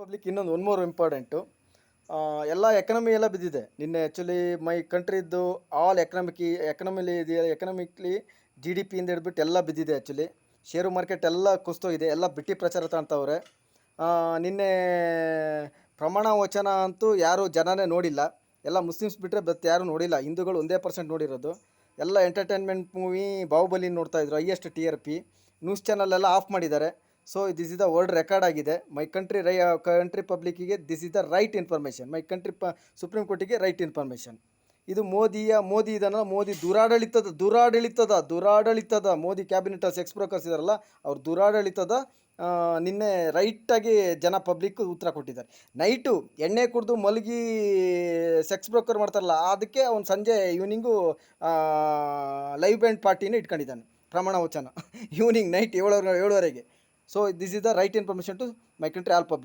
Public ಇನ್ನೊಂದು one more important. ಎಲ್ಲ economy ಎಲ್ಲ ಬಿದ್ದಿದೆ ನಿನ್ನೆ. ಆ್ಯಕ್ಚುಲಿ ಮೈ ಕಂಟ್ರಿದ್ದು ಆಲ್ ಎಕನಾಮಿಕ್ಲಿ ಜಿ ಡಿ ಪಿಯಿಂದ ಹಿಡ್ಬಿಟ್ಟು ಎಲ್ಲ ಬಿದ್ದಿದೆ. ಆ್ಯಕ್ಚುಲಿ ಷೇರು ಮಾರ್ಕೆಟ್ ಎಲ್ಲ ಕುಸ್ತೋಗಿದೆ, ಎಲ್ಲ ಬಿಟ್ಟು ಪ್ರಚಾರ ತಾಣ್ತವ್ರೆ. ನಿನ್ನೆ ಪ್ರಮಾಣ ವಚನ ಅಂತೂ ಯಾರು ಜನನೇ ನೋಡಿಲ್ಲ. ಎಲ್ಲ ಮುಸ್ಲಿಮ್ಸ್ ಬಿಟ್ಟರೆ ಬತ್ ಯಾರು ನೋಡಿಲ್ಲ. ಹಿಂದೂಗಳು ಒಂದೇ ಪರ್ಸೆಂಟ್ ನೋಡಿರೋದು. ಎಲ್ಲ ಎಂಟರ್ಟೈನ್ಮೆಂಟ್ ಮೂವಿ ಬಾಹುಬಲಿ ನೋಡ್ತಾಯಿದ್ರು, highest T R P. News ಚಾನಲೆಲ್ಲ ಆಫ್ ಮಾಡಿದ್ದಾರೆ. So this is the world record ಆಗಿದೆ. ಮೈ ಕಂಟ್ರಿ ಪಬ್ಲಿಕ್ಕಿಗೆ this is the right information. My country supreme ಕೋರ್ಟಿಗೆ ರೈಟ್ ಇನ್ಫಾರ್ಮೇಷನ್. ಇದು ಮೋದಿ ಇದನ್ನ ಮೋದಿ ದುರಾಡಳಿತದ ಮೋದಿ ಕ್ಯಾಬಿನೆಟಲ್ಲಿ ಸೆಕ್ಸ್ ಬ್ರೋಕರ್ಸ್ ಇದಾರಲ್ಲ, ಅವ್ರ ದುರಾಡಳಿತದ ನಿನ್ನೆ ರೈಟಾಗಿ ಜನ ಪಬ್ಲಿಕ್ ಉತ್ತರ ಕೊಟ್ಟಿದ್ದಾರೆ. ನೈಟು ಎಣ್ಣೆ ಕುಡಿದು ಮಲಗಿ ಸೆಕ್ಸ್ ಬ್ರೋಕರ್ ಮಾಡ್ತಾರಲ್ಲ, ಅದಕ್ಕೆ ಅವ್ನು ಸಂಜೆ ಈವ್ನಿಂಗು ಲೈವ್ ಬ್ಯಾಂಡ್ ಪಾರ್ಟಿನೇ ಇಟ್ಕೊಂಡಿದ್ದಾನೆ ಪ್ರಮಾಣ ವಚನ ಈವ್ನಿಂಗ್ ನೈಟ್ 7 7:30ಗೆ. So this is the right information to my country all public.